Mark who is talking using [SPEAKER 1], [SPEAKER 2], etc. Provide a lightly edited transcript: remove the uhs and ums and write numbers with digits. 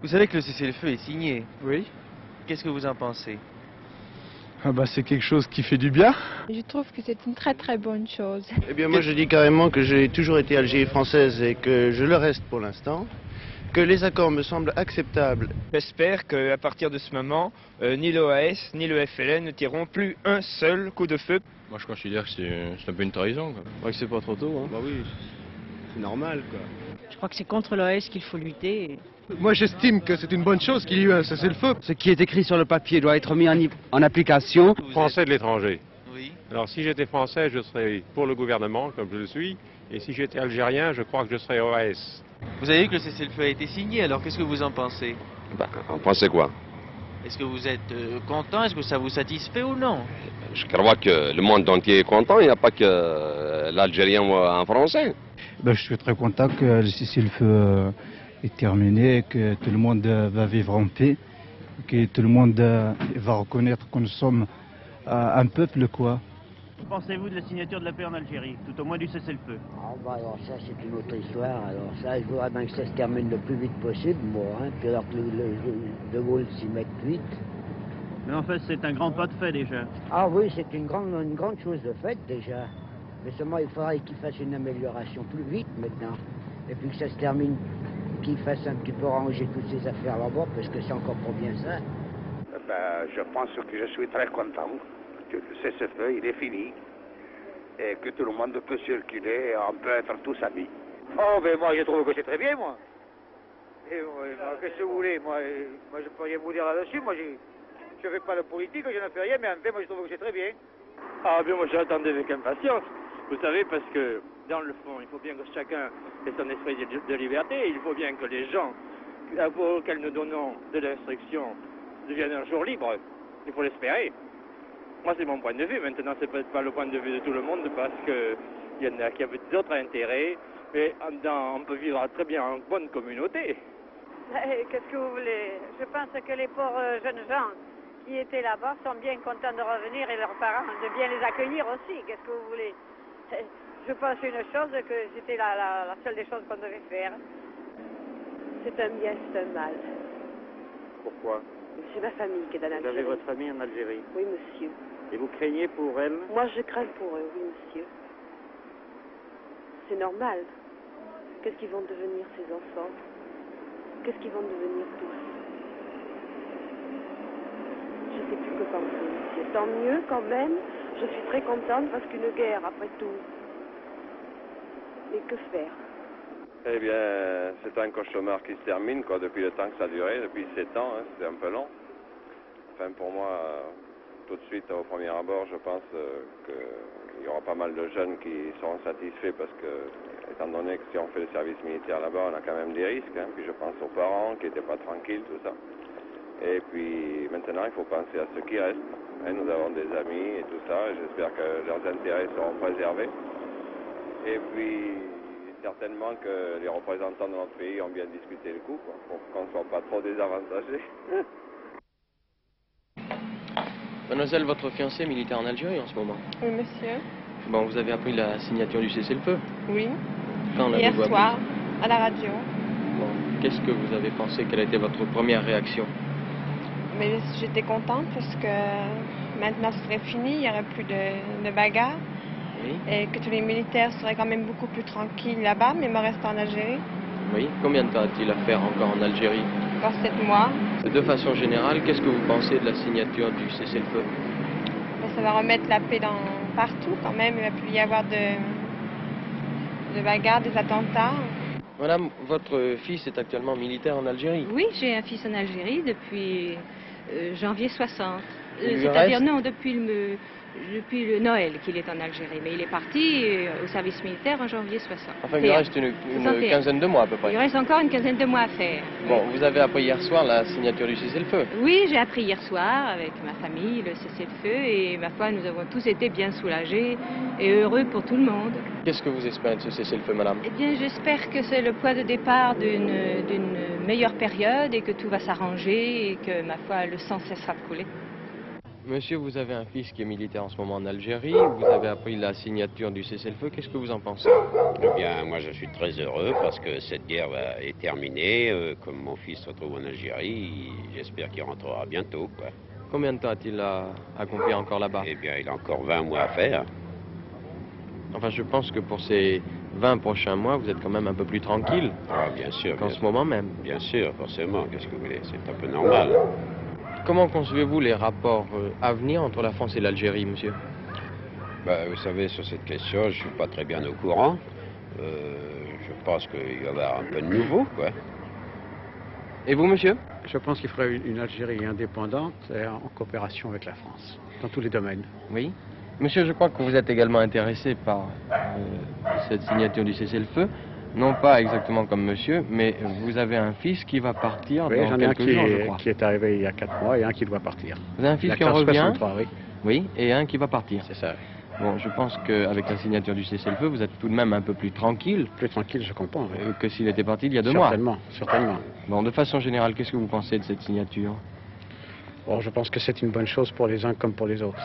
[SPEAKER 1] Vous savez que le cessez-le-feu est signé.
[SPEAKER 2] Oui.
[SPEAKER 1] Qu'est-ce que vous en pensez?
[SPEAKER 2] C'est quelque chose qui fait du bien.
[SPEAKER 3] Je trouve que c'est une très très bonne chose.
[SPEAKER 4] Eh bien moi je dis carrément que j'ai toujours été Algérie française et que je le reste pour l'instant, que les accords me semblent acceptables.
[SPEAKER 5] J'espère qu'à partir de ce moment, ni l'OAS ni le FLN ne tireront plus un seul coup de feu.
[SPEAKER 6] Moi je considère que c'est un peu une trahison.
[SPEAKER 1] Ouais, que c'est pas trop tôt. Hein.
[SPEAKER 4] Bah oui, c'est normal quoi.
[SPEAKER 7] Je crois que c'est contre l'OAS qu'il faut lutter.
[SPEAKER 2] Moi j'estime que c'est une bonne chose qu'il y ait eu un cessez-le-feu.
[SPEAKER 8] Ce qui est écrit sur le papier doit être mis en application.
[SPEAKER 9] Français de l'étranger.
[SPEAKER 1] Oui.
[SPEAKER 9] Alors si j'étais français, je serais pour le gouvernement, comme je le suis. Et si j'étais algérien, je crois que je serais OAS.
[SPEAKER 1] Vous avez vu que le cessez-le-feu a été signé, alors qu'est-ce que vous en pensez?
[SPEAKER 10] En pensez quoi?
[SPEAKER 1] Est-ce que vous êtes content? Est-ce que ça vous satisfait ou non?
[SPEAKER 10] Je crois que le monde entier est content, il n'y a pas que l'Algérien ou un Français.
[SPEAKER 11] Je suis très content que le cessez-le-feu est terminé, que tout le monde va vivre en paix, que tout le monde va reconnaître que nous sommes un peuple, quoi.
[SPEAKER 12] Que pensez-vous de la signature de la paix en Algérie, tout au moins du cessez-le-feu?
[SPEAKER 13] Alors ça c'est une autre histoire, alors ça je voudrais bien que ça se termine le plus vite possible, moi, puis alors que De Gaulle s'y mette vite.
[SPEAKER 12] Mais en fait c'est un grand pas de fait déjà.
[SPEAKER 13] Ah oui, c'est une grande chose de fait déjà, mais seulement il faudrait qu'il fasse une amélioration plus vite maintenant, et puis que ça se termine, qu'il fasse un petit peu ranger toutes ces affaires là-bas, parce que c'est encore pour bien ça.
[SPEAKER 14] Je pense que je suis très content que le cessez-le-feu il est fini et que tout le monde peut circuler, on peut être tous amis.
[SPEAKER 15] Oh, mais moi je trouve que c'est très bien, moi. Et qu'est-ce que vous voulez, moi je peux rien vous dire là-dessus, moi je fais pas de politique, je ne fais rien, mais en fait moi je trouve que c'est très bien.
[SPEAKER 16] Ah bien moi j'attendais avec impatience, vous savez, parce que dans le fond il faut bien que chacun ait son esprit de liberté, il faut bien que les gens auxquels nous donnons de l'instruction deviennent un jour libres, il faut l'espérer. Moi c'est mon point de vue, maintenant c'est peut-être pas le point de vue de tout le monde parce qu'il y en a qui avaient d'autres intérêts, mais on peut vivre très bien en bonne communauté.
[SPEAKER 17] Qu'est-ce que vous voulez? Je pense que les pauvres jeunes gens qui étaient là-bas sont bien contents de revenir et leurs parents de bien les accueillir aussi. Qu'est-ce que vous voulez? Je pense une chose, que c'était la seule des choses qu'on devait faire.
[SPEAKER 18] C'est un bien, c'est un mal.
[SPEAKER 16] Pourquoi?
[SPEAKER 18] C'est ma famille qui est en Algérie.
[SPEAKER 16] Vous avez votre famille en Algérie?
[SPEAKER 18] Oui, monsieur.
[SPEAKER 16] Et vous craignez pour elle?
[SPEAKER 18] Moi, je crains pour eux, oui, monsieur. C'est normal. Qu'est-ce qu'ils vont devenir, ces enfants? Qu'est-ce qu'ils vont devenir tous? Je ne sais plus que penser, monsieur. Tant mieux, quand même. Je suis très contente parce qu'une guerre, après tout. Mais que faire?
[SPEAKER 19] Eh bien, c'est un cauchemar qui se termine, quoi, depuis le temps que ça a duré, depuis 7 ans, hein, c'est un peu long. Enfin, pour moi, tout de suite, au premier abord, je pense qu'il y aura pas mal de jeunes qui seront satisfaits parce que, étant donné que si on fait le service militaire là-bas, on a quand même des risques, hein, puis je pense aux parents qui n'étaient pas tranquilles, tout ça. Et puis, maintenant, il faut penser à ceux qui restent. Hein, nous avons des amis et tout ça, et j'espère que leurs intérêts seront préservés. Et puis, certainement que les représentants de notre pays ont bien discuté le coup, quoi, pour qu'on ne soit pas trop désavantagés.
[SPEAKER 6] Mademoiselle, votre fiancé est militaire en Algérie en ce moment.
[SPEAKER 3] Oui, monsieur.
[SPEAKER 6] Bon, vous avez appris la signature du cessez-le-feu?
[SPEAKER 3] Oui.
[SPEAKER 6] Quand
[SPEAKER 3] Hier
[SPEAKER 6] l'avez-vous
[SPEAKER 3] soir,
[SPEAKER 6] appris?
[SPEAKER 3] à la radio.
[SPEAKER 6] Bon, qu'est-ce que vous avez pensé? Quelle a été votre première réaction?
[SPEAKER 3] Mais j'étais contente parce que maintenant ce serait fini, il n'y aurait plus de bagarres.
[SPEAKER 6] Oui.
[SPEAKER 3] Et que tous les militaires seraient quand même beaucoup plus tranquilles là-bas, mais me restent en Algérie.
[SPEAKER 6] Oui. Combien de temps a-t-il à faire encore en Algérie?
[SPEAKER 3] Encore 7 mois.
[SPEAKER 6] De façon générale, qu'est-ce que vous pensez de la signature du cessez-le-feu?
[SPEAKER 3] Ça va remettre la paix partout quand même, il ne va plus y avoir de bagarres, des attentats.
[SPEAKER 6] Madame, votre fils est actuellement militaire en Algérie?
[SPEAKER 7] Oui, j'ai un fils en Algérie depuis janvier 60.
[SPEAKER 6] Il
[SPEAKER 7] C'est-à-dire
[SPEAKER 6] reste...
[SPEAKER 7] non, depuis le Noël qu'il est en Algérie. Mais il est parti au service militaire en janvier 60.
[SPEAKER 6] Enfin, il lui reste une quinzaine de mois à peu près.
[SPEAKER 7] Il reste encore une quinzaine de mois à faire.
[SPEAKER 6] Bon, vous avez appris hier soir la signature du cessez-le-feu?
[SPEAKER 7] Oui, j'ai appris hier soir avec ma famille le cessez-le-feu et ma foi, nous avons tous été bien soulagés et heureux pour tout le monde.
[SPEAKER 6] Qu'est-ce que vous espérez de ce cessez-le-feu, madame?
[SPEAKER 7] Eh bien, j'espère que c'est le point de départ d'une meilleure période et que tout va s'arranger et que, ma foi, le sang cessera de couler.
[SPEAKER 6] Monsieur, vous avez un fils qui est militaire en ce moment en Algérie, vous avez appris la signature du cessez-le-feu, qu'est-ce que vous en pensez?
[SPEAKER 20] Eh bien, moi je suis très heureux parce que cette guerre est terminée. Comme mon fils se retrouve en Algérie, j'espère qu'il rentrera bientôt, quoi.
[SPEAKER 6] Combien de temps a-t-il à accomplir encore là-bas?
[SPEAKER 20] Eh bien, il a encore 20 mois à faire.
[SPEAKER 6] Enfin, je pense que pour ces 20 prochains mois, vous êtes quand même un peu plus tranquille.
[SPEAKER 20] Ah, bien sûr.
[SPEAKER 6] Qu'en ce moment même.
[SPEAKER 20] Bien sûr, forcément. Qu'est-ce que vous voulez? C'est un peu normal.
[SPEAKER 6] Comment concevez-vous les rapports à venir entre la France et l'Algérie, monsieur?
[SPEAKER 20] Vous savez, sur cette question, je ne suis pas très bien au courant. Je pense qu'il va y avoir un peu de nouveau, quoi.
[SPEAKER 6] Et vous, monsieur?
[SPEAKER 21] Je pense qu'il faudrait une Algérie indépendante et en coopération avec la France, dans tous les domaines.
[SPEAKER 6] Oui. Monsieur, je crois que vous êtes également intéressé par cette signature du cessez-le-feu. Non pas exactement comme monsieur, mais vous avez un fils qui va partir
[SPEAKER 21] oui,
[SPEAKER 6] dans quelques jours, je crois.
[SPEAKER 21] Qui est arrivé il y a 4 mois et un qui doit partir.
[SPEAKER 6] Vous avez un fils qui en revient
[SPEAKER 21] 63, oui.
[SPEAKER 6] Oui, et un qui va partir.
[SPEAKER 21] C'est ça.
[SPEAKER 6] Bon, je pense qu'avec la signature du cessez-le-feu, vous êtes tout de même un peu plus tranquille.
[SPEAKER 21] Plus tranquille, je comprends. Oui.
[SPEAKER 6] Que s'il était parti il y a 2 mois.
[SPEAKER 21] Certainement.
[SPEAKER 6] Bon, de façon générale, qu'est-ce que vous pensez de cette signature?
[SPEAKER 21] Bon, je pense que c'est une bonne chose pour les uns comme pour les autres.